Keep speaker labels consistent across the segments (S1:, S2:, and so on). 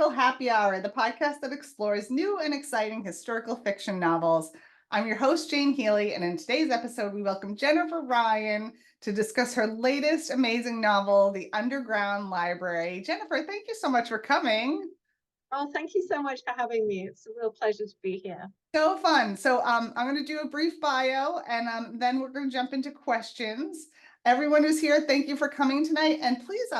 S1: Historical Happy Hour, the podcast that explores new and exciting historical fiction novels. I'm your host, Jane Healey, and in today's episode, we welcome Jennifer Ryan to discuss her latest amazing novel, The Underground Library. Jennifer, thank you so much for coming.
S2: Oh, thank you so much for having me. It's a real pleasure to be here.
S1: So fun. So I'm going to do a brief bio, and then we're going to jump into questions. Everyone who's here, thank you for coming tonight. And please,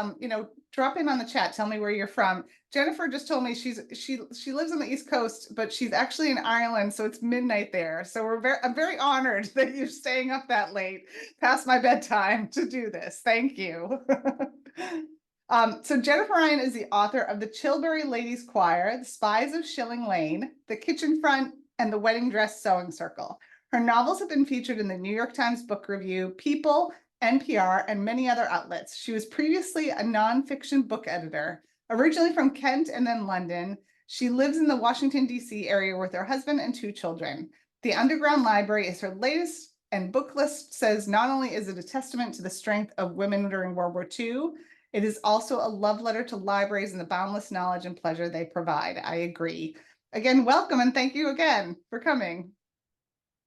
S1: drop in on the chat. Tell me where you're from. Jennifer just told me she lives on the East Coast, but she's actually in Ireland, so it's midnight there. So I'm very honored that you're staying up that late, past my bedtime, to do this. Thank you. So Jennifer Ryan is the author of The Chilbury Ladies Choir, The Spies of Shilling Lane, The Kitchen Front, and The Wedding Dress Sewing Circle. Her novels have been featured in the New York Times Book Review, People, NPR, and many other outlets. She was previously a nonfiction book editor. Originally from Kent and then London, she lives in the Washington, D.C. area with her husband and 2 children. The Underground Library is her latest, and book list says not only is it a testament to the strength of women during World War II, it is also a love letter to libraries and the boundless knowledge and pleasure they provide. I agree. Again, welcome, and thank you again for coming.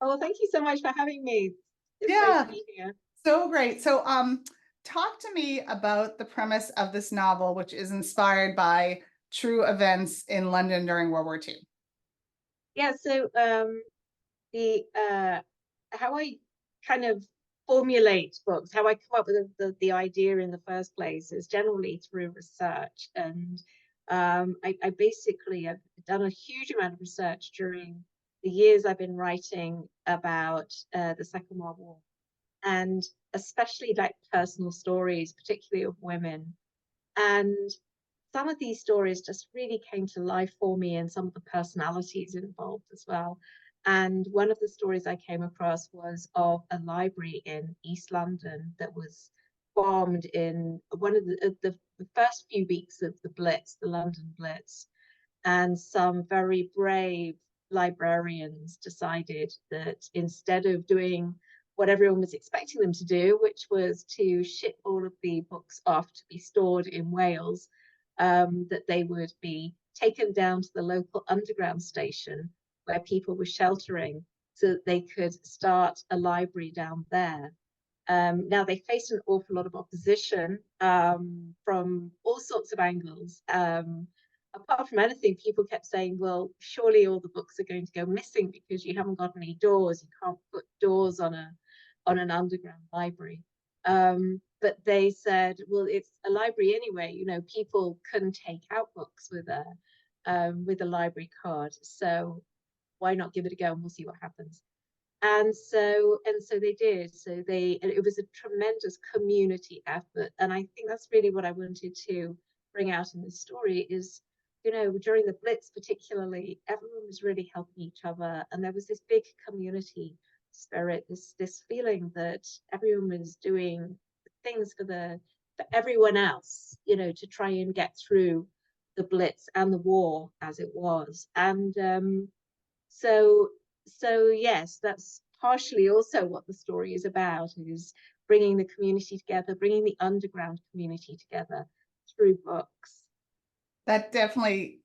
S2: Oh, thank you so much for having me. It's great to
S1: Yeah,
S2: be here.
S1: so great. So, talk to me about the premise of this novel, which is inspired by true events in London during World War II.
S2: Yeah, so the how I kind of formulate books, how I come up with the idea in the first place is generally through research. And I basically have done a huge amount of research during the years I've been writing about the Second World War, and especially like personal stories, particularly of women. And some of these stories just really came to life for me, and some of the personalities involved as well. And one of the stories I came across was of a library in East London that was bombed in one of the first few weeks of the Blitz, the London Blitz. And some very brave librarians decided that instead of doing what everyone was expecting them to do, which was to ship all of the books off to be stored in Wales, that they would be taken down to the local underground station where people were sheltering so that they could start a library down there. Now, they faced an awful lot of opposition from all sorts of angles. Apart from anything, people kept saying, well, surely all the books are going to go missing because you haven't got any doors. You can't put doors on an underground library. But they said, well, it's a library anyway. You know, people can take out books with a library card. So why not give it a go, and we'll see what happens. And so they did. It was a tremendous community effort, and I think that's really what I wanted to bring out in this story is, you know, during the Blitz particularly, everyone was really helping each other, and there was this big community spirit, this feeling that everyone was doing things for everyone else, you know, to try and get through the Blitz and the war as it was. And so so yes, that's partially also what the story is about, is bringing the community together, bringing the underground community together through books.
S1: That definitely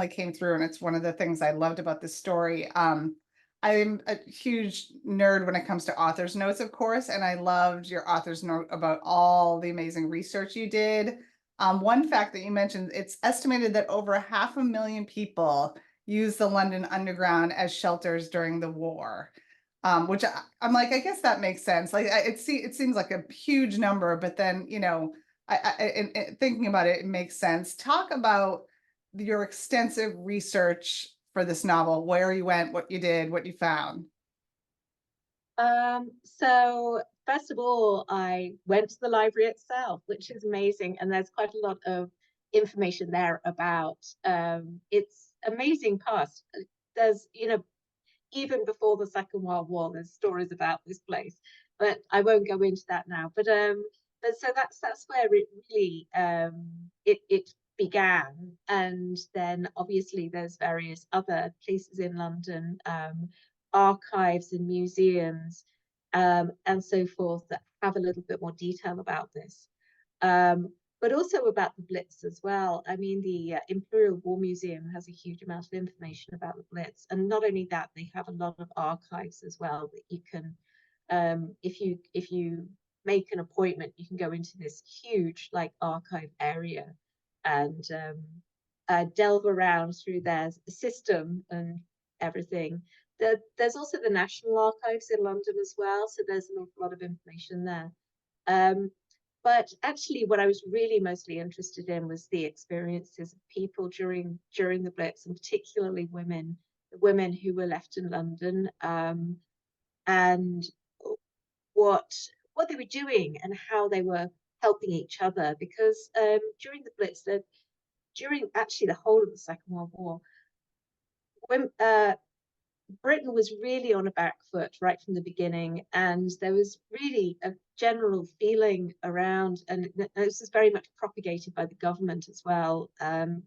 S1: came through, and it's one of the things I loved about this story. I'm a huge nerd when it comes to author's notes, of course, and I loved your author's note about all the amazing research you did. One fact that you mentioned, it's estimated that over 500,000 people used the London Underground as shelters during the war. Which I'm like, I guess that makes sense. Like, it seems like a huge number, but then, thinking about it, it makes sense. Talk about your extensive research for this novel, where you went, what you did, what you found.
S2: So first of all, I went to the library itself, which is amazing, and there's quite a lot of information there about its amazing past. There's, you know, even before the Second World War, there's stories about this place, but I won't go into that now. But so that's where it really it began, and then obviously there's various other places in London, archives and museums, and so forth, that have a little bit more detail about this. but also about the Blitz as well. I mean, the Imperial War Museum has a huge amount of information about the Blitz, and not only that, they have a lot of archives as well that you can, if you make an appointment, you can go into this huge like archive area and delve around through their system and everything. There's also the National Archives in London as well, so there's an awful lot of information there. But actually, what I was really mostly interested in was the experiences of people during the Blitz, and particularly women, the women who were left in London, and what they were doing and how they were helping each other. Because during the Blitz, during actually the whole of the Second World War, when Britain was really on a back foot right from the beginning, and there was really a general feeling around, and this is very much propagated by the government as well,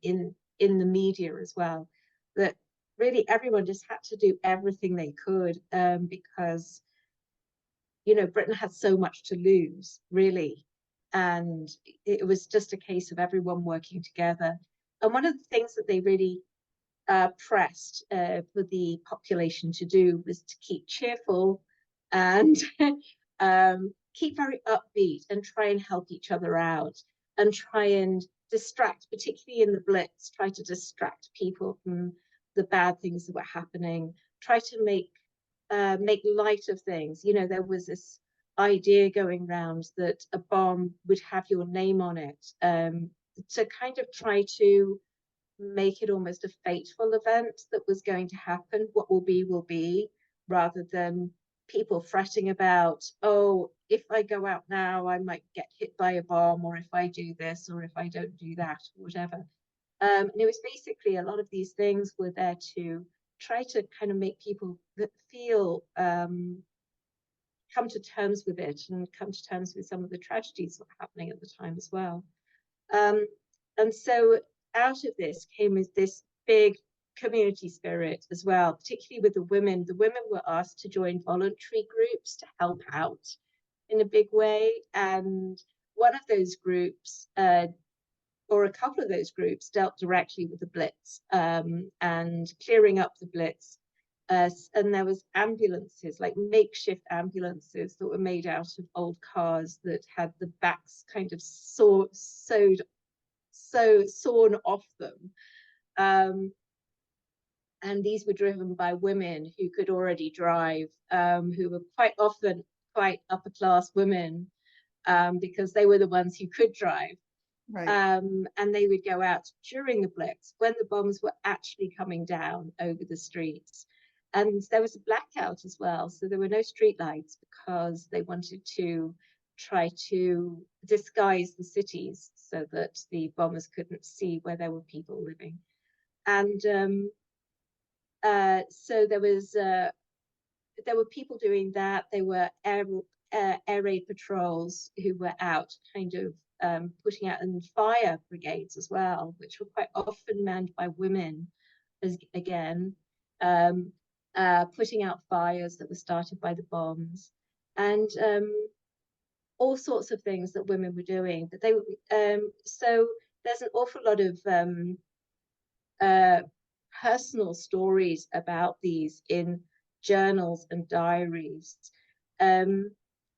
S2: in the media as well, that really everyone just had to do everything they could, because Britain had so much to lose, really, and it was just a case of everyone working together. And one of the things that they really pressed for the population to do was to keep cheerful and keep very upbeat and try and help each other out and try and distract, particularly in the Blitz, try to distract people from the bad things that were happening, try to make light of things. There was this idea going around that a bomb would have your name on it, to kind of try to make it almost a fateful event that was going to happen. What will be, rather than people fretting about, oh, if I go out now, I might get hit by a bomb, or if I do this, or if I don't do that, or whatever. And it was basically a lot of these things were there to try to kind of make people feel, come to terms with it and come to terms with some of the tragedies that were happening at the time as well. And so out of this came this big community spirit as well, particularly with the women. The women were asked to join voluntary groups to help out in a big way. And one of those groups, or a couple of those groups, dealt directly with the Blitz, and clearing up the Blitz. And there was ambulances, like makeshift ambulances that were made out of old cars that had the backs kind of sawn off them. And these were driven by women who could already drive, who were quite often quite upper class women, because they were the ones who could drive.
S1: Right.
S2: And they would go out during the Blitz when the bombs were actually coming down over the streets. And there was a blackout as well, so there were no street lights because they wanted to try to disguise the cities so that the bombers couldn't see where there were people living. And so there were people doing that. There were air raid patrols who were out kind of putting out, and fire brigades as well, which were quite often manned by women, again, putting out fires that were started by the bombs, and all sorts of things that women were doing. But they so there's an awful lot of personal stories about these in journals and diaries.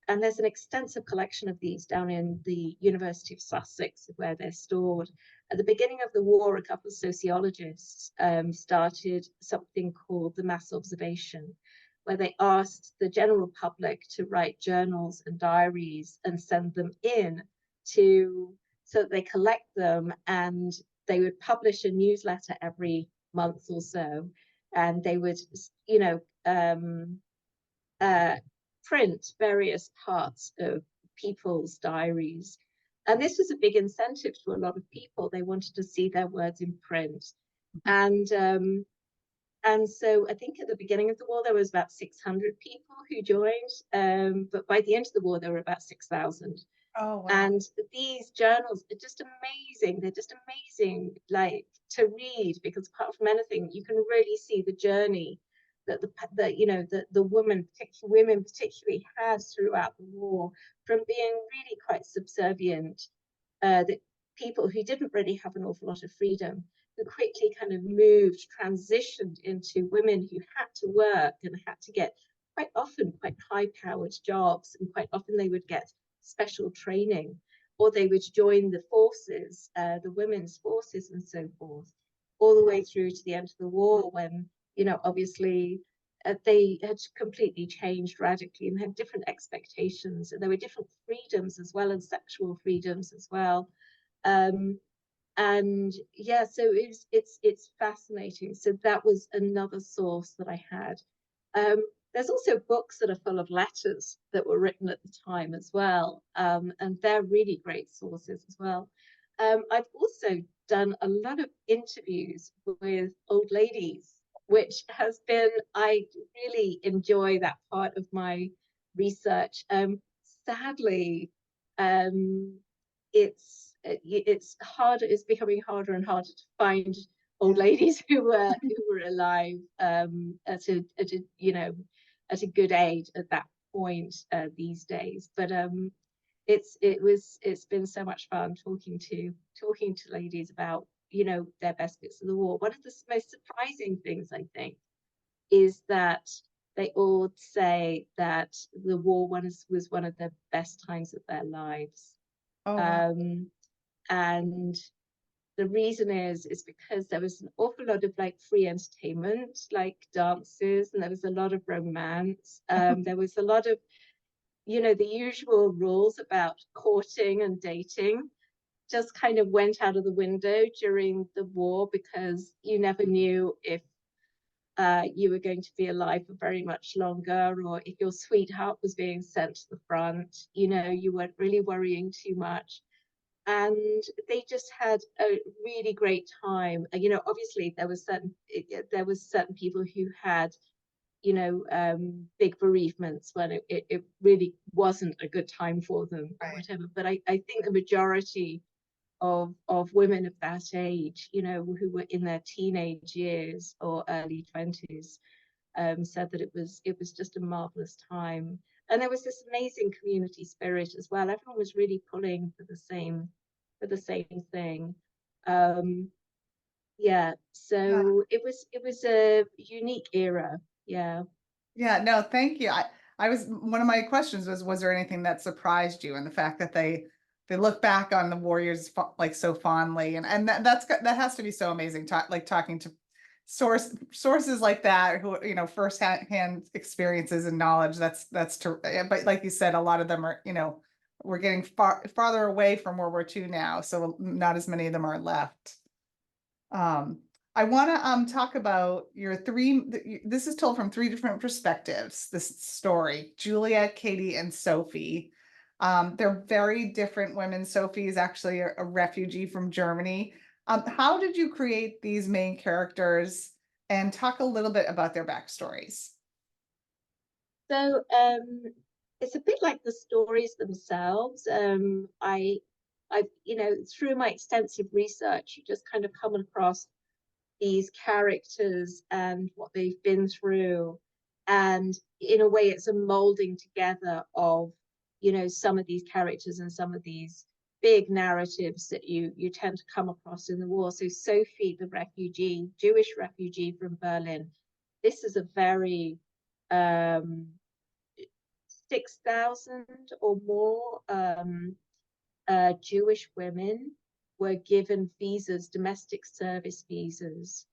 S2: And there's an extensive collection of these down in the University of Sussex, where they're stored. At the beginning of the war, a couple of sociologists started something called the mass observation, where they asked the general public to write journals and diaries and send them in so that they collect them, and they would publish a newsletter every month or so, and they would, print various parts of people's diaries. And this was a big incentive to a lot of people. They wanted to see their words in print. And so I think at the beginning of the war, there was about 600 people who joined. But by the end of the war, there were about 6,000.
S1: Oh, wow.
S2: And these journals are just amazing. They're just amazing, like, to read, because apart from anything, you can really see the journey that the women particularly had throughout the war, from being really quite subservient that people who didn't really have an awful lot of freedom, who quickly kind of transitioned into women who had to work and had to get quite often quite high-powered jobs, and quite often they would get special training, or they would join the forces, the women's forces and so forth, all the way through to the end of the war, when, you know, obviously they had completely changed radically and had different expectations, and there were different freedoms as well, and sexual freedoms as well. And yeah, so it's fascinating. So that was another source that I had. There's also books that are full of letters that were written at the time as well, and they're really great sources as well. I've also done a lot of interviews with old ladies, which has been, I really enjoy that part of my research. Sadly, it's harder, it's becoming harder and harder to find old ladies who were alive at a you know, at a good age at that point these days. But it's been so much fun talking to ladies about, you know, their best bits of the war. One of the most surprising things, I think, is that they all say that the war was one of the best times of their lives.
S1: Oh, wow.
S2: And the reason is because there was an awful lot of like free entertainment, like dances, and there was a lot of romance. There was a lot of, you know, the usual rules about courting and dating just kind of went out of the window during the war, because you never knew if you were going to be alive for very much longer, or if your sweetheart was being sent to the front. You know, you weren't really worrying too much. And they just had a really great time. You know, obviously there was certain people who had, you know, big bereavements when it really wasn't a good time for them, or
S1: Right.
S2: whatever. But I think the majority of women of that age, you know, who were in their teenage years or early 20s, said that it was just a marvelous time. And there was this amazing community spirit as well. Everyone was really pulling for the same thing. Yeah,
S1: Yeah.
S2: so it was a unique era. Yeah.
S1: Yeah, no, thank you. I was, one of my questions was there anything that surprised you, and the fact that they look back on the Warriors like so fondly, and that has to be so amazing. Like talking to sources like that, who, you know, first hand experiences and knowledge. That's but like you said, a lot of them are, you know, we're getting farther away from World War II now, so not as many of them are left. I want to talk about your three. This is told from three different perspectives. This story: Julia, Katie, and Sophie. They're very different women. Sophie is actually a refugee from Germany. How did you create these main characters? And talk a little bit about their backstories.
S2: So it's a bit like the stories themselves. I, you know, through my extensive research, you just kind of come across these characters and what they've been through, and in a way it's a molding together of, you know, some of these characters and some of these big narratives that you tend to come across in the war. So Sophie, the refugee, Jewish refugee from Berlin, this is a very 6,000 or more Jewish women were given visas, domestic service visas,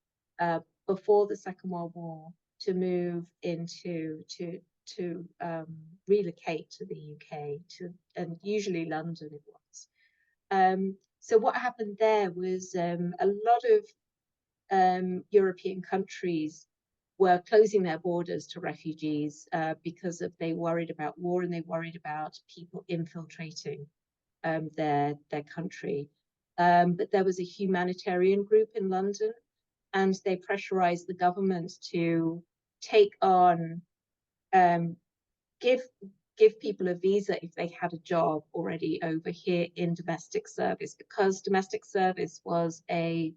S2: before the Second World War, to move into to relocate to the UK, and usually London it was. So what happened there was a lot of European countries were closing their borders to refugees because they worried about war, and they worried about people infiltrating their country. But there was a humanitarian group in London, and they pressurized the government to take on, give people a visa if they had a job already over here in domestic service, because domestic service was it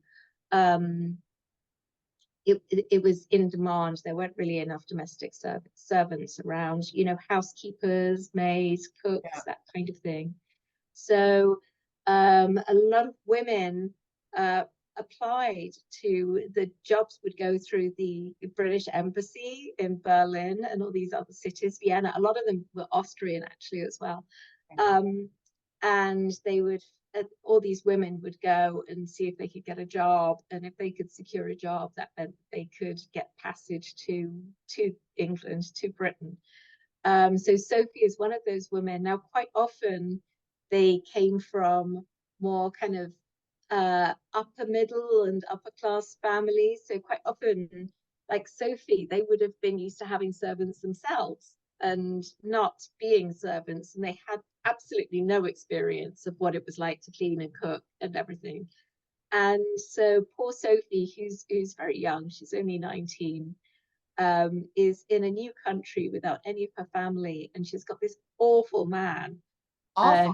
S2: was in demand. There weren't really enough domestic servants around, you know, housekeepers, maids, cooks,
S1: Yeah.
S2: that kind of thing. So a lot of women applied to the jobs would go through the British Embassy in Berlin and all these other cities, Vienna. A lot of them were Austrian actually as well. And they would, all these women would go and see if they could get a job, and if they could secure a job, that meant they could get passage to England, to Britain. So Sophie is one of those women. Now, quite often they came from more kind of upper middle and upper class families. So quite often, like Sophie, they would have been used to having servants themselves and not being servants, and they had absolutely no experience of what it was like to clean and cook and everything. And so poor Sophie, who's very young, she's only 19, is in a new country without any of her family, and she's got this awful man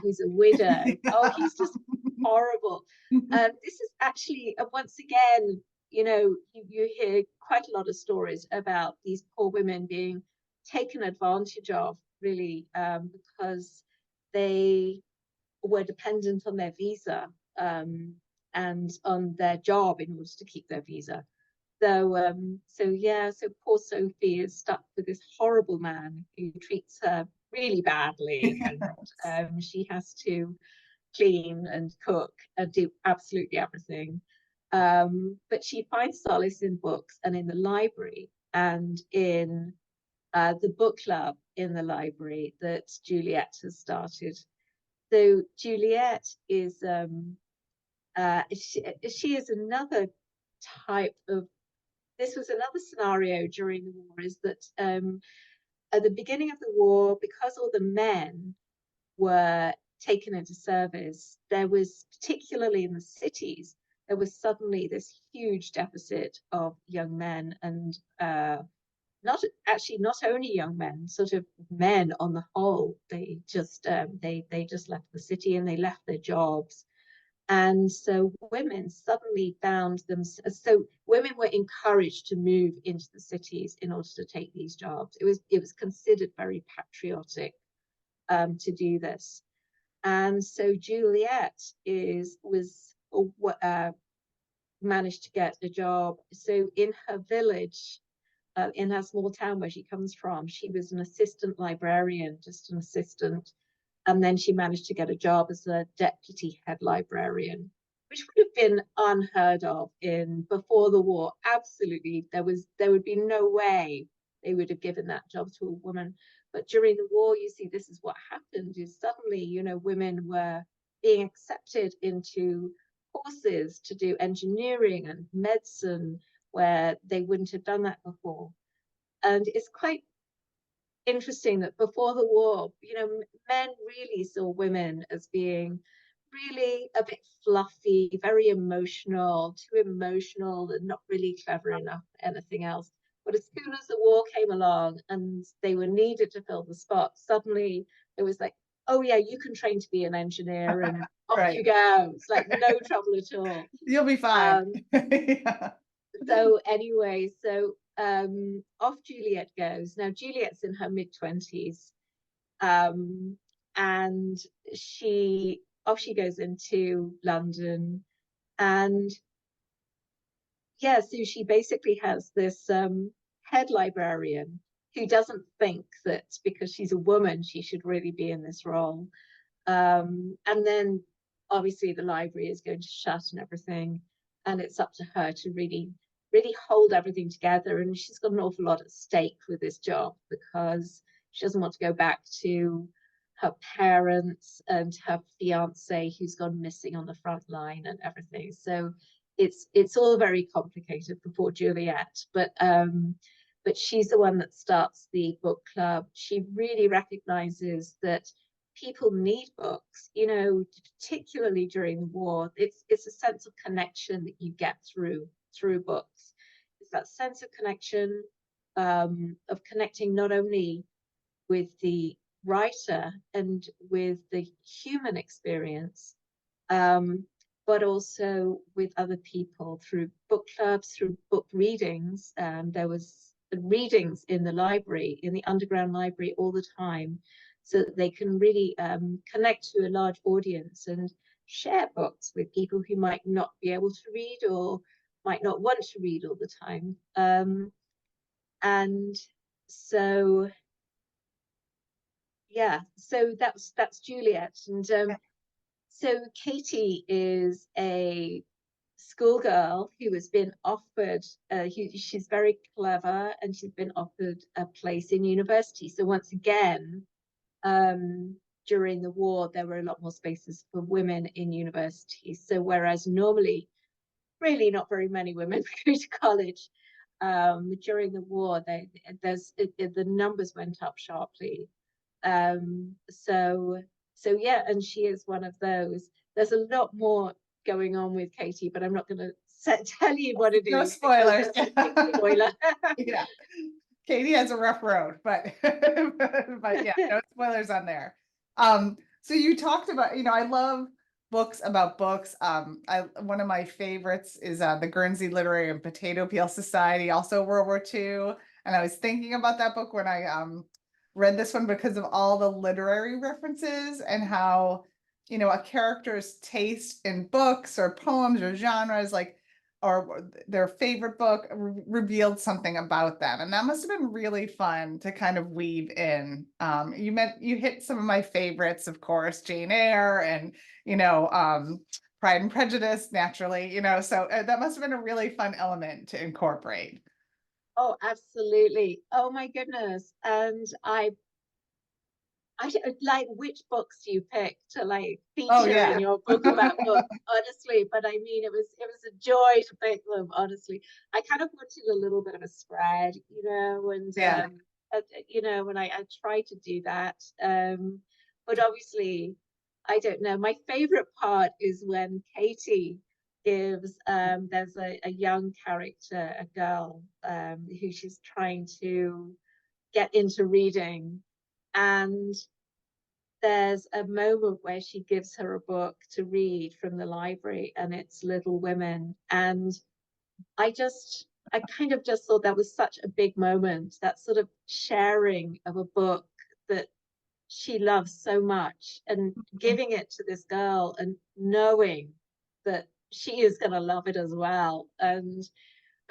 S2: who's a widow. Oh, he's just horrible. This is actually, once again, you know, you hear quite a lot of stories about these poor women being taken advantage of, really, because they were dependent on their visa and on their job in order to keep their visa. So, so poor Sophie is stuck with this horrible man who treats her really badly, and she has to clean and cook and do absolutely everything. But she finds solace in books and in the library and in the book club in the library that Juliet has started. So Juliet is she is another type of. This was another scenario during the war, is that at the beginning of the war, because all the men were taken into service, there was, particularly in the cities, there was suddenly this huge deficit of young men, and not only young men, sort of men on the whole. They just left the city and they left their jobs. And so women suddenly found themselves, so women were encouraged to move into the cities in order to take these jobs. It was considered very patriotic to do this. And so Juliet managed to get a job. So in her village, in her small town where she comes from, she was an assistant librarian, just an assistant. And then she managed to get a job as a deputy head librarian, which would have been unheard of before the war. Absolutely, there would be no way they would have given that job to a woman. But during the war, you see, this is what happened: is suddenly, you know, women were being accepted into courses to do engineering and medicine where they wouldn't have done that before. And it's quite interesting that before the war, you know, men really saw women as being really a bit fluffy, very emotional, too emotional, and not really clever enough for anything else. But as soon as the war came along and they were needed to fill the spot, suddenly it was like, oh yeah, you can train to be an engineer, and off you go. It's like no trouble at all.
S1: You'll be fine. Yeah.
S2: So anyway, off Juliet goes. Now Juliet's in her mid-20s, and off she goes into London, and yeah, so she basically has this head librarian who doesn't think that because she's a woman she should really be in this role, and then obviously the library is going to shut and everything, and it's up to her to really hold everything together. And she's got an awful lot at stake with this job because she doesn't want to go back to her parents and her fiance who's gone missing on the front line and everything. So it's all very complicated for poor Juliet, but she's the one that starts the book club. She really recognizes that people need books, you know, particularly during the war. It's a sense of connection that you get through books. It's that sense of connection, of connecting not only with the writer and with the human experience, but also with other people through book clubs, through book readings. There was readings in the library, in the underground library, all the time, so that they can really connect to a large audience. And share books with people who might not be able to read or might not want to read all the time. And so yeah, so that's Juliet. And so Katie is a schoolgirl who has been offered, she's very clever, and she's been offered a place in university. So once again, during the war, there were a lot more spaces for women in universities. So whereas normally, really not very many women go to college, during the war, the numbers went up sharply. So yeah, and she is one of those. There's a lot more going on with Katie, but I'm not going to tell you what it
S1: No
S2: is.
S1: spoilers.
S2: That's a big spoiler.
S1: Yeah. Katie has a rough road, but but yeah, no spoilers on there. So you talked about, I love books about books. One of my favorites is the Guernsey Literary and Potato Peel Society, also World War II. And I was thinking about that book when I read this one because of all the literary references and how, a character's taste in books or poems or genres, like, or their favorite book revealed something about them. And that must have been really fun to kind of weave in. You hit some of my favorites, of course, Jane Eyre and, Pride and Prejudice, naturally, so that must have been a really fun element to incorporate.
S2: Oh, absolutely. Oh my goodness. And I don't like, which books do you pick to like
S1: Oh
S2: feature
S1: yeah.
S2: in your book about books, honestly. But I mean, it was a joy to pick them, honestly. I kind of wanted a little bit of a spread, and
S1: Yeah.
S2: when I try to do that. But obviously, I don't know. My favorite part is when Katie gives there's a young character, a girl, who she's trying to get into reading, and there's a moment where she gives her a book to read from the library, and it's Little Women. And I kind of just thought that was such a big moment, that sort of sharing of a book that she loves so much and giving it to this girl and knowing that she is going to love it as well. And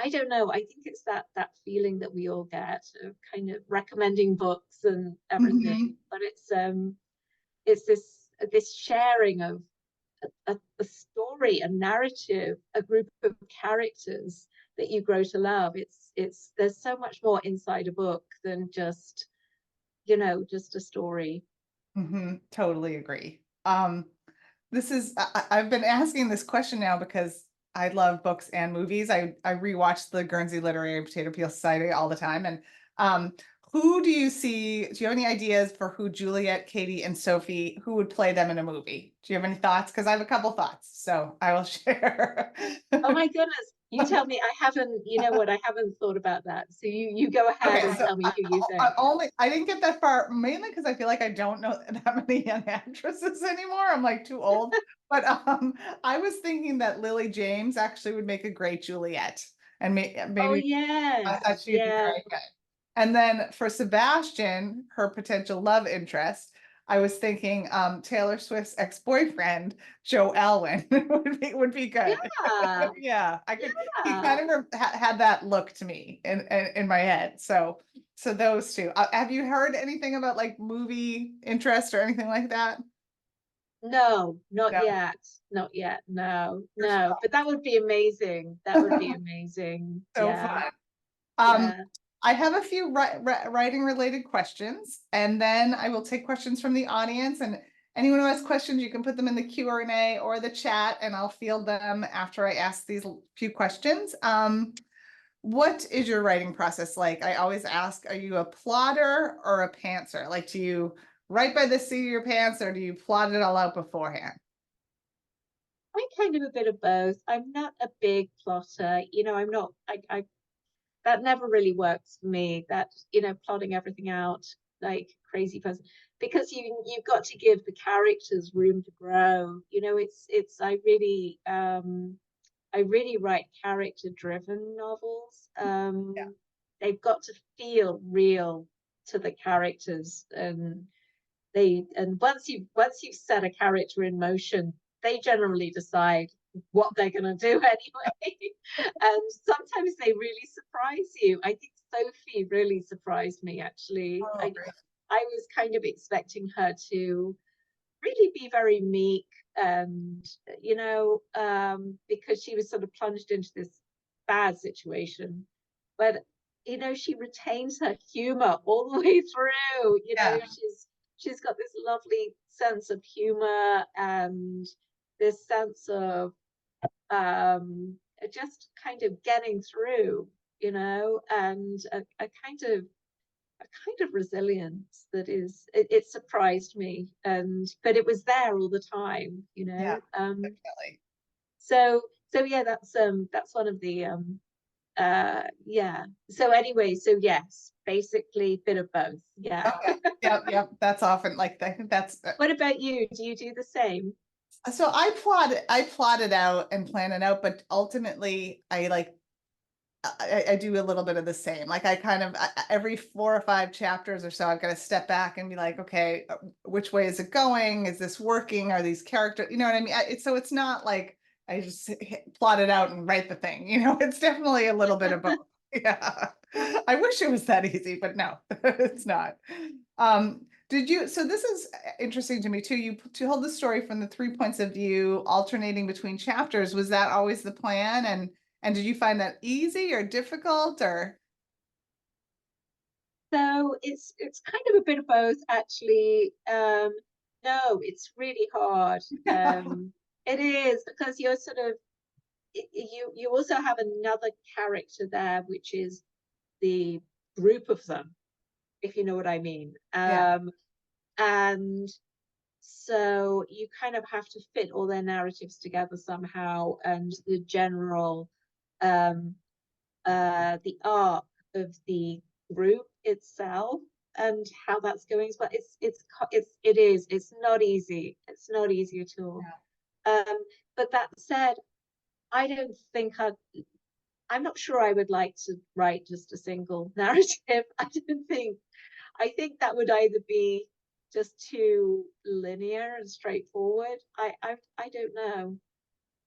S2: I don't know, I think it's that feeling that we all get of kind of recommending books and everything, but it's this sharing of a story, a narrative, a group of characters that you grow to love. It's there's so much more inside a book than just just a story.
S1: Totally agree. I've been asking this question now because I love books and movies. I rewatch the Guernsey Literary and Potato Peel Society all the time. And who do you see? Do you have any ideas for who Juliet, Katie, and Sophie, who would play them in a movie? Do you have any thoughts? Because I have a couple thoughts, so I will share.
S2: Oh my goodness. You tell me. I haven't, you know what, I haven't thought about that. So you go ahead
S1: Okay,
S2: and
S1: so
S2: tell me who you think.
S1: I didn't get that far, mainly because I feel like I don't know that many young actresses anymore. I'm like too old. But I was thinking that Lily James actually would make a great Juliet, and
S2: Oh
S1: maybe I
S2: yes.
S1: thought she'd be
S2: Yeah.
S1: very good. And then for Sebastian, her potential love interest, I was thinking Taylor Swift's ex-boyfriend, Joe Alwyn, would be good.
S2: Yeah.
S1: Yeah, I could. He
S2: Yeah.
S1: kind of had that look to me in my head. So those two. Have you heard anything about like movie interest or anything like that?
S2: No, not
S1: No.
S2: yet. Not yet. No, no. But that would be amazing. That would be amazing.
S1: So
S2: Yeah.
S1: fun. Um,
S2: Yeah.
S1: I have a few writing related questions, and then I will take questions from the audience. And anyone who has questions, you can put them in the Q&A or the chat, and I'll field them after I ask these few questions. What is your writing process like? I always ask, are you a plotter or a pantser? Like, do you write by the seat of your pants, or do you plot it all out beforehand?
S2: I'm kind of a bit of both. I'm not a big plotter. I'm not, that never really works for me, that plotting everything out like crazy person, because you've got to give the characters room to grow. It's I really write character driven novels.
S1: Yeah.
S2: They've got to feel real to the characters, and once you've set a character in motion, they generally decide what they're going to do anyway. And sometimes they really surprise you. I think Sophie really surprised me, actually.
S1: Oh, great.
S2: I was kind of expecting her to really be very meek and, you know, because she was sort of plunged into this bad situation. But, you know, she retains her humor all the way through. You know,
S1: Yeah.
S2: she's got this lovely sense of humor and this sense of just kind of getting through, you know, and a kind of resilience that is, it surprised me. And but it was there all the time, you
S1: Yeah,
S2: know.
S1: definitely.
S2: So yeah, that's one of the yeah. So anyway, so yes, basically bit of both. Yeah.
S1: Okay. Yep, yep. That's often like that's
S2: What about you? Do you do the same?
S1: so I plot it out and plan it out, but ultimately I like I do a little bit of the same. Like I kind of every 4 or 5 chapters or so, I've got to step back and be like, okay, which way is it going? Is this working? Are these characters? You know what I mean? So it's not like I just plot it out and write the thing. You know, it's definitely a little bit of both. Yeah, I wish it was that easy, but no, it's not. Did you? So this is interesting to me too. You told the story from the 3 points of view, alternating between chapters. Was that always the plan? And did you find that easy or difficult or?
S2: So it's kind of a bit of both, actually. No, it's really hard. It is, because you're sort of you also have another character there, which is the group of them, if you know what I mean.
S1: Yeah,
S2: And so you kind of have to fit all their narratives together somehow, and the general the arc of the group itself and how that's going. But it's not easy. It's not easy at all. But that said, I don't think I'm not sure I would like to write just a single narrative. I think that would either be just too linear and straightforward. I don't know.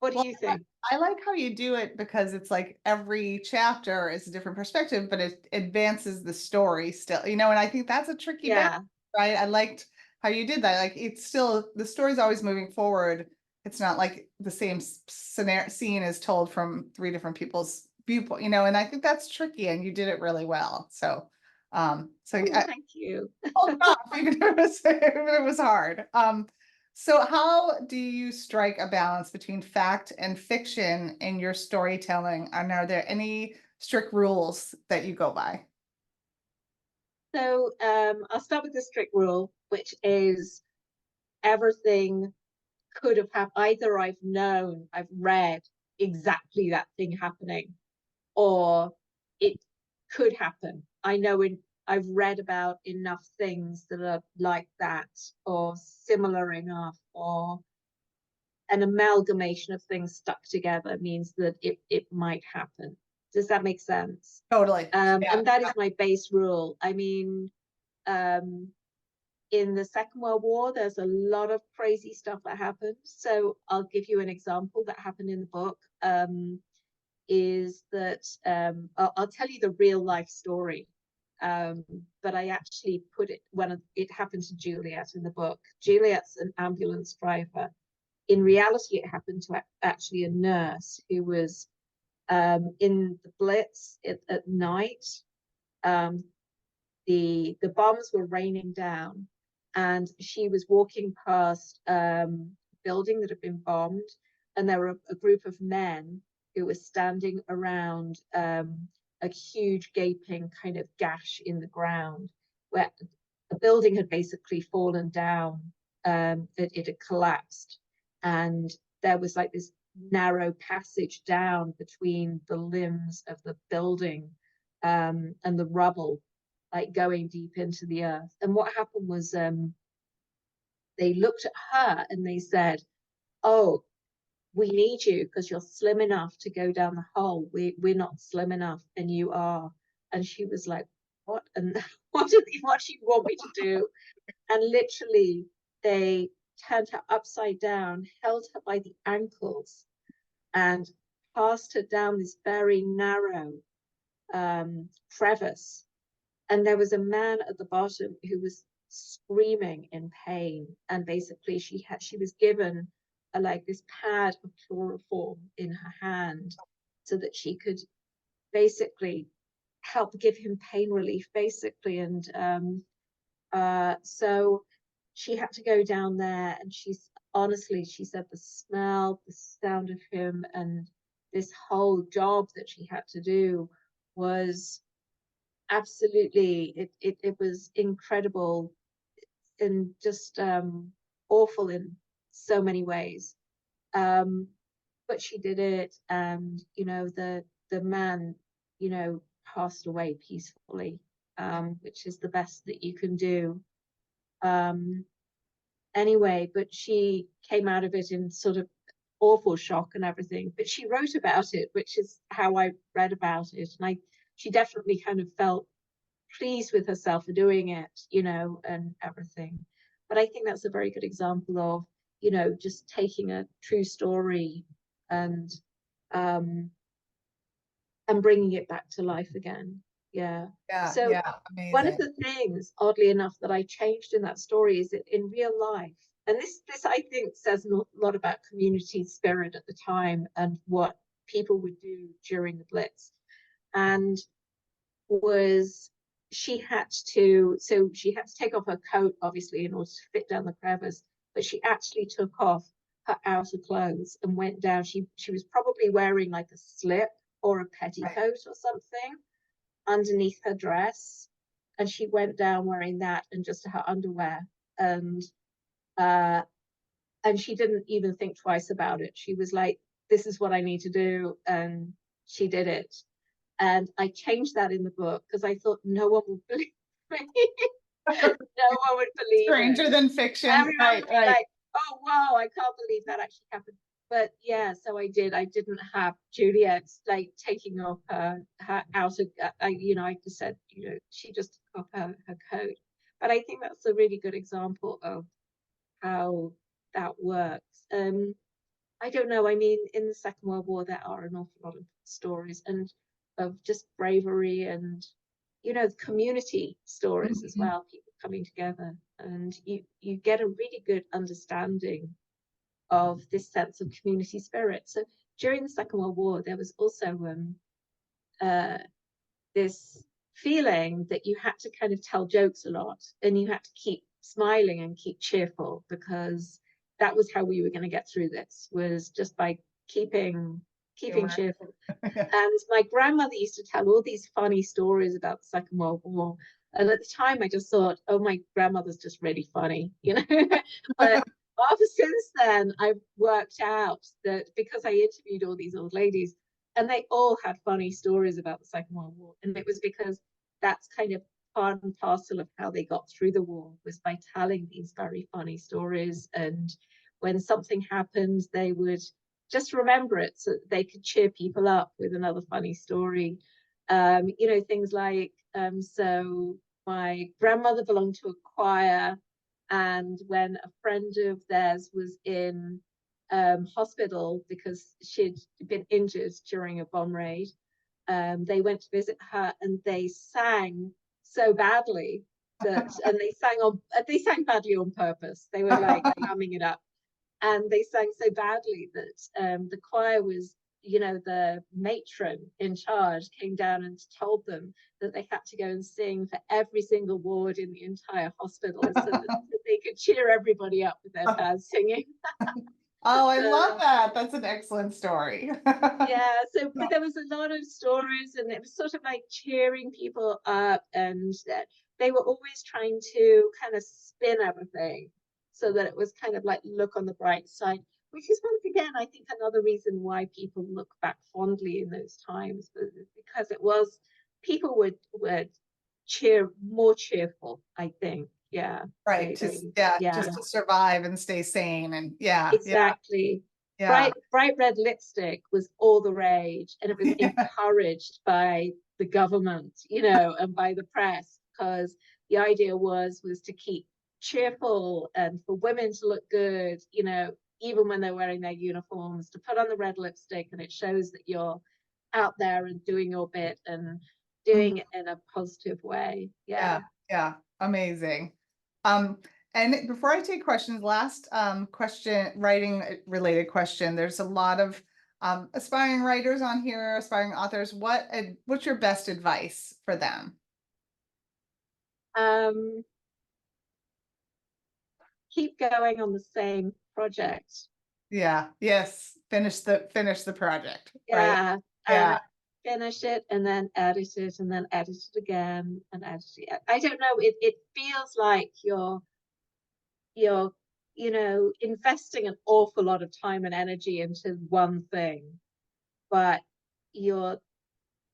S2: What do
S1: well,
S2: you think?
S1: I like how you do it because it's like every chapter is a different perspective, but it advances the story still, you know, and I think that's a tricky balance,
S2: Yeah.
S1: right? I liked how you did that. Like it's still, the story's always moving forward. It's not like the same scenario scene is told from 3 different people's viewpoint, you know, and I think that's tricky and you did it really well. So
S2: Oh,
S1: yeah,
S2: thank you.
S1: pulled it off, even if it was hard. So how do you strike a balance between fact and fiction in your storytelling? And are there any strict rules that you go by?
S2: So I'll start with the strict rule, which is everything could have happened. Either I've read exactly that thing happening, or it could happen. I've read about enough things that are like that, or similar enough, or an amalgamation of things stuck together means that it might happen. Does that make sense?
S1: Totally. Yeah.
S2: And that is my base rule. I mean, um, in the Second World War, there's a lot of crazy stuff that happened. So I'll give you an example that happened in the book. Is that I'll tell you the real life story, but I actually put it when it happened to Juliet in the book. Juliet's an ambulance driver. In reality, it happened to actually a nurse who was in the Blitz at night. The bombs were raining down, and she was walking past a building that had been bombed, and there were a group of men who were standing around a huge gaping kind of gash in the ground where a building had basically fallen down. It had collapsed, and there was like this narrow passage down between the limbs of the building and the rubble, like going deep into the earth. And what happened was they looked at her and they said, "Oh, we need you because you're slim enough to go down the hole. We're not slim enough, and you are." And she was like, "What? And what do you want me to do?" And literally, they turned her upside down, held her by the ankles, and passed her down this very narrow crevice. And there was a man at the bottom who was screaming in pain. And basically she was given like this pad of chloroform in her hand so that she could basically help give him pain relief, basically. And so she had to go down there, and honestly, she said the smell, the sound of him, and this whole job that she had to do was absolutely, it was incredible and just awful in so many ways. But she did it, and the man passed away peacefully, which is the best that you can do. Anyway, but she came out of it in sort of awful shock and everything, but she wrote about it, which is how I read about it. And she definitely kind of felt pleased with herself for doing it, and everything. But I think that's a very good example of, just taking a true story and bringing it back to life again. Yeah. So
S1: amazing.
S2: one of the things, oddly enough, that I changed in that story is that in real life, and this I think says a lot about community spirit at the time and what people would do during the Blitz, and she had to take off her coat, obviously, in order to fit down the crevice, but she actually took off her outer clothes and went down. She was probably wearing like a slip or a petticoat or something underneath her dress, and she went down wearing that and just her underwear, and she didn't even think twice about it. She was like, this is what I need to do, and she did it. And I changed that in the book because I thought no one would believe me. No one would believe
S1: Stranger than fiction.
S2: Everyone would be like, oh wow, I can't believe that actually happened. But yeah, so I didn't have Juliet like taking off her outer, I just said, she just took off her coat. But I think that's a really good example of how that works. I don't know, I mean, in the Second World War, there are an awful lot of stories and of just bravery and, community stories as well, people coming together. And you get a really good understanding of this sense of community spirit. So during the Second World War, there was also this feeling that you had to kind of tell jokes a lot, and you had to keep smiling and keep cheerful, because that was how we were going to get through this, was just by keeping cheerful. And my grandmother used to tell all these funny stories about the Second World War. And at the time, I just thought, oh, my grandmother's just really funny, But since then, I've worked out that because I interviewed all these old ladies, and they all had funny stories about the Second World War. And it was because that's kind of part and parcel of how they got through the war, was by telling these very funny stories. And when something happened, they would just remember it so that they could cheer people up with another funny story. Things like, so my grandmother belonged to a choir, and when a friend of theirs was in hospital because she'd been injured during a bomb raid, they went to visit her, and they sang so badly that, and they sang badly on purpose. They were like hamming it up, and they sang so badly that the choir was, the matron in charge came down and told them that they had to go and sing for every single ward in the entire hospital so that they could cheer everybody up with their bad singing.
S1: Oh, I love that. That's an excellent story.
S2: Yeah, but there was a lot of stories, and it was sort of like cheering people up, and they were always trying to kind of spin everything so that it was kind of like, look on the bright side, which is once again, I think, another reason why people look back fondly in those times, because it was, people would cheer more cheerful, I think. Yeah.
S1: Right. Just to survive and stay sane. And
S2: exactly. Yeah. Bright red lipstick was all the rage, and it was encouraged by the government, and by the press, because the idea was to keep cheerful and for women to look good, you know, even when they're wearing their uniforms, to put on the red lipstick, and it shows that you're out there and doing your bit and doing it in a positive way.
S1: Yeah, yeah, amazing. And before I take questions, last question, writing related question. There's a lot of aspiring writers on here, aspiring authors. What's your best advice for them?
S2: Keep going on the same project.
S1: Yeah, yes, finish the project, right?
S2: Yeah.
S1: Yeah.
S2: Finish it and then edit it and then edit it again and edit it. I don't know, it feels like you're you know, investing an awful lot of time and energy into one thing, but you're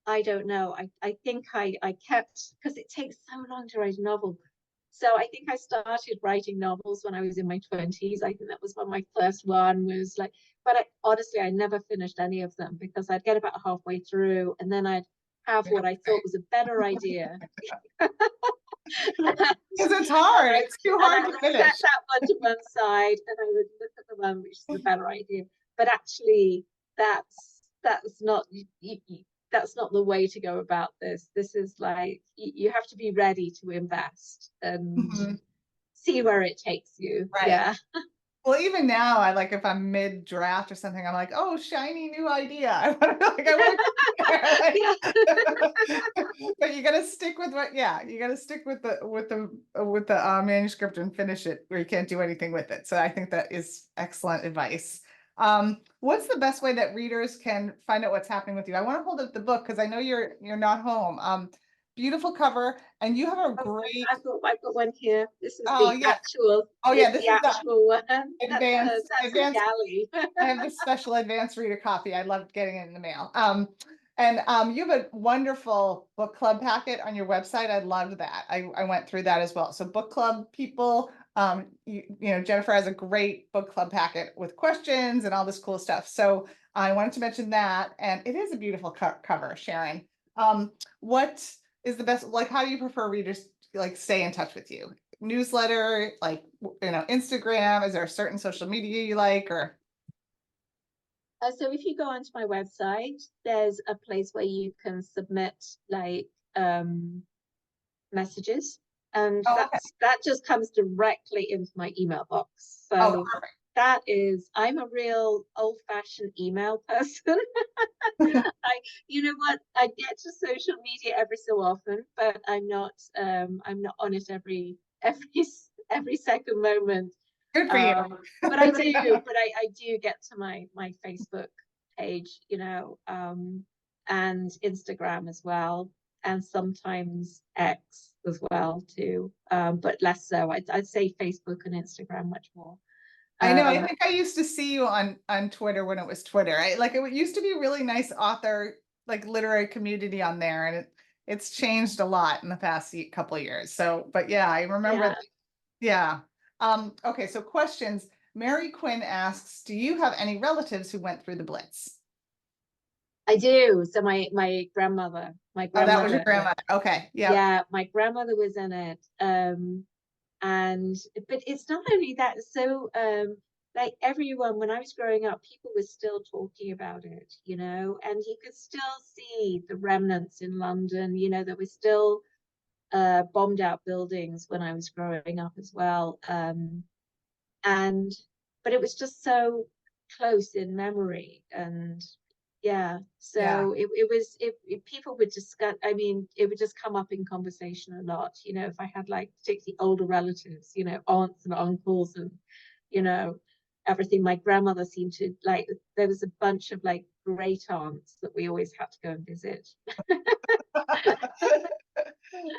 S2: I don't know, I think I kept, because it takes so long to write a novel. So I think I started writing novels when I was in my 20s. I think that was when my first one was like, but honestly, I never finished any of them, because I'd get about halfway through and then I'd have what I thought was a better idea.
S1: Because it's hard. It's too
S2: And I
S1: hard to
S2: would
S1: finish.
S2: set that one to one side and I would look at the one which is the better idea. But actually, that's not that's not the way to go about this. This is like you have to be ready to invest and see where it takes you.
S1: Right.
S2: Yeah.
S1: Well, even now, I like if I'm mid draft or something, I'm like, oh, shiny new idea. I want to but you got to stick with you got to stick with the manuscript and finish it, or you can't do anything with it. So I think that is excellent advice. What's the best way that readers can find out what's happening with you? I want to hold up the book because I know you're not home. Beautiful cover, and you have a great.
S2: I've got one here. This is
S1: Oh
S2: the
S1: yeah.
S2: actual.
S1: Oh yeah,
S2: It's
S1: this
S2: the
S1: is the
S2: actual one.
S1: advanced
S2: That's the galley.
S1: I have this special advanced reader copy. I loved getting it in the mail. You have a wonderful book club packet on your website. I loved that. I went through that as well. So book club people, you know, Jennifer has a great book club packet with questions and all this cool stuff. So I wanted to mention that, and it is a beautiful cover, Sharon. What is the best, like, how do you prefer readers like stay in touch with you? Newsletter, like, you know, Instagram? Is there a certain social media you like, or?
S2: So if you go onto my website, there's a place where you can submit like messages, and
S1: Oh, okay.
S2: that just comes directly into my email box.
S1: Oh,
S2: So
S1: perfect.
S2: that is, I'm a real old-fashioned email person. You know what, I get to social media every so often, but I'm not on it every second moment.
S1: Good for you.
S2: But I do get to my Facebook page, you know, and Instagram as well, and sometimes X as well too, but less so. I'd say Facebook and Instagram much more.
S1: I know. I think I used to see you on Twitter when it was Twitter. Like it used to be a really nice author, like literary community on there, and it's changed a lot in the past couple of years. So, but yeah, I remember. Yeah. Okay. So questions. Mary Quinn asks, do you have any relatives who went through the Blitz?
S2: I do. So my grandmother,
S1: Oh, that was your grandmother. Okay. Yeah.
S2: Yeah, my grandmother was in it. And but it's not only that. So like everyone, when I was growing up, people were still talking about it, you know, and you could still see the remnants in London. You know, there were still bombed out buildings when I was growing up as well. And but it was just so close in memory. And yeah, so it was, if people would discuss, I mean, it would just come up in conversation a lot, you know, if I had like particularly older relatives, you know, aunts and uncles and, you know, everything. My grandmother seemed to like, there was a bunch of like great aunts that we always had to go and visit.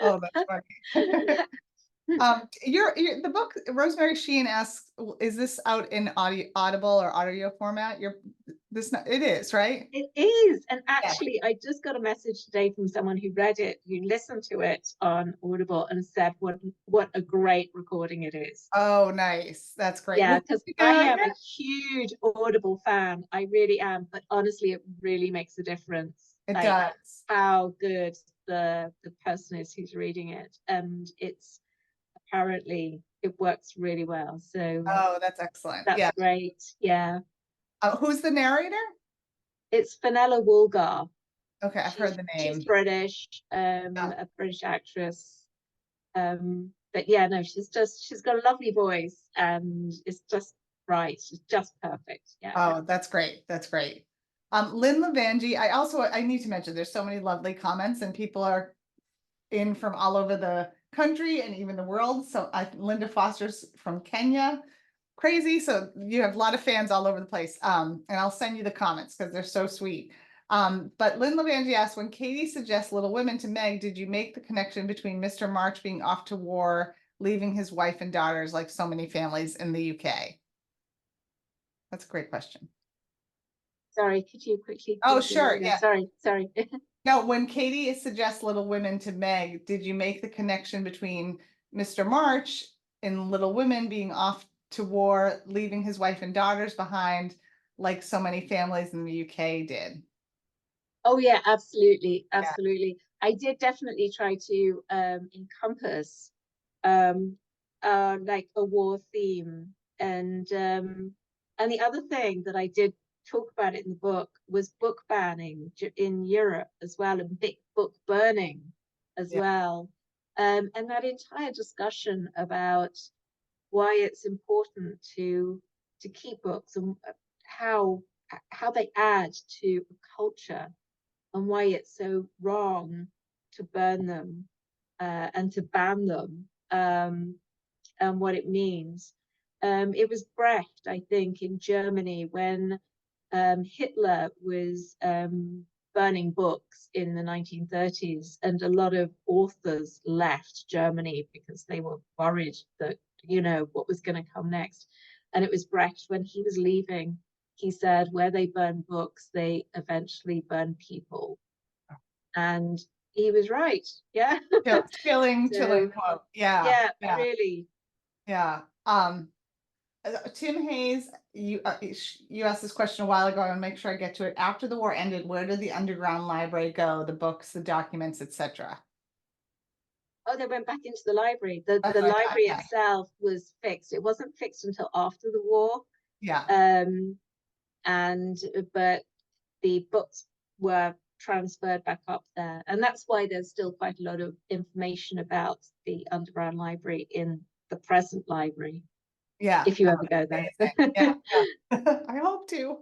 S1: Oh, that's funny. The book, Rosemary Sheen asks, is this out in Audible or audio format? It is, right?
S2: It is. And actually, I just got a message today from someone who read it, who listened to it on Audible, and said what a great recording it is.
S1: Oh, nice. That's great.
S2: Yeah, because I am a huge Audible fan. I really am. But honestly, it really makes a difference.
S1: It
S2: like,
S1: does.
S2: how good the person is who's reading it. And it's apparently it works really well. So
S1: Oh, that's excellent.
S2: that's
S1: Yeah.
S2: great. Yeah.
S1: Who's the narrator?
S2: It's Fenella Woolgar.
S1: Okay, I've heard the
S2: She's
S1: name.
S2: British,
S1: Yeah.
S2: a British actress. But yeah, no, she's got a lovely voice and it's just right. It's just perfect. Yeah.
S1: Oh, that's great. That's great. Lynn Levangie, I need to mention there's so many lovely comments and people are in from all over the country and even the world. So Linda Foster's from Kenya. Crazy. So you have a lot of fans all over the place. And I'll send you the comments because they're so sweet. But Lynn Levangie asked, when Katie suggests Little Women to Meg, did you make the connection between Mr. March being off to war, leaving his wife and daughters like so many families in the UK? That's a great question.
S2: Sorry, could you quickly?
S1: Oh, sure. Yeah.
S2: Sorry.
S1: Now, when Katie suggests Little Women to Meg, did you make the connection between Mr. March in Little Women being off to war, leaving his wife and daughters behind, like so many families in the UK did?
S2: Oh yeah, absolutely. I did definitely try to encompass like a war theme, and the other thing that I did talk about it in the book was book banning in Europe as well, and big book burning as well, and that entire discussion about why it's important to keep books and how they add to a culture, and why it's so wrong to burn them and to ban them, and what it means. It was Brecht, I think, in Germany when Hitler was burning books in the 1930s, and a lot of authors left Germany because they were worried that, what was going to come next. And it was Brecht, when he was leaving, he said, where they burn books, they eventually burn people. And he was right. Yeah.
S1: Chilling
S2: So,
S1: quote. Yeah.
S2: really.
S1: Yeah. Tim Hayes, you asked this question a while ago. I want to make sure I get to it. After the war ended, where did the underground library go? The books, the documents, etc.
S2: Oh, they went back into the library. The library itself was fixed. It wasn't fixed until after the war.
S1: Yeah.
S2: But the books were transferred back up there, and that's why there's still quite a lot of information about the underground library in the present library.
S1: Yeah.
S2: If you ever go there.
S1: Yeah. I hope to.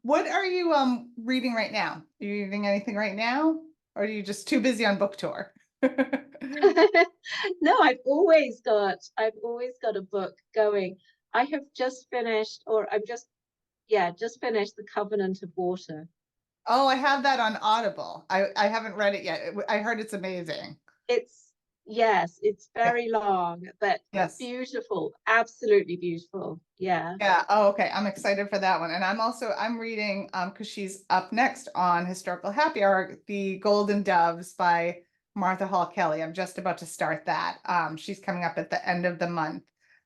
S1: What are you reading right now? Are you reading anything right now? Or are you just too busy on book tour?
S2: No, I've always got a book going. I have just finished, or I'm just finished The Covenant of Water.
S1: Oh, I have that on Audible. I haven't read it yet. I heard it's amazing.
S2: It's very long, but beautiful, absolutely beautiful. Yeah.
S1: Yeah. Oh, okay. I'm excited for that one. And I'm reading, because she's up next on Historical Happy Hour, The Golden Doves by Martha Hall Kelly. I'm just about to start that. She's coming up at the end of the month.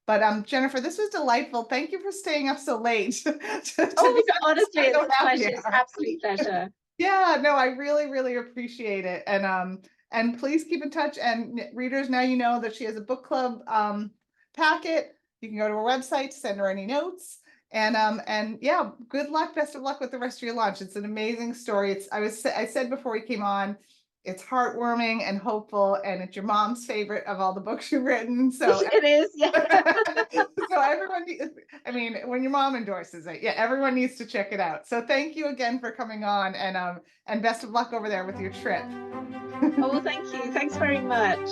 S1: But Jennifer, this was delightful. Thank you for staying up so late.
S2: Honestly, it's a pleasure. It's an absolute pleasure.
S1: Yeah, no, I really, really appreciate it. And please keep in touch. And readers, now you know that she has a book club packet. You can go to her website, send her any notes. And yeah, good luck, best of luck with the rest of your launch. It's an amazing story. I said before we came on, it's heartwarming and hopeful, and it's your mom's favorite of all the books you've written. So
S2: it is, yeah.
S1: So everyone, when your mom endorses it, yeah, everyone needs to check it out. So thank you again for coming on, and best of luck over there with your trip.
S2: Oh, well, thank you. Thanks very much.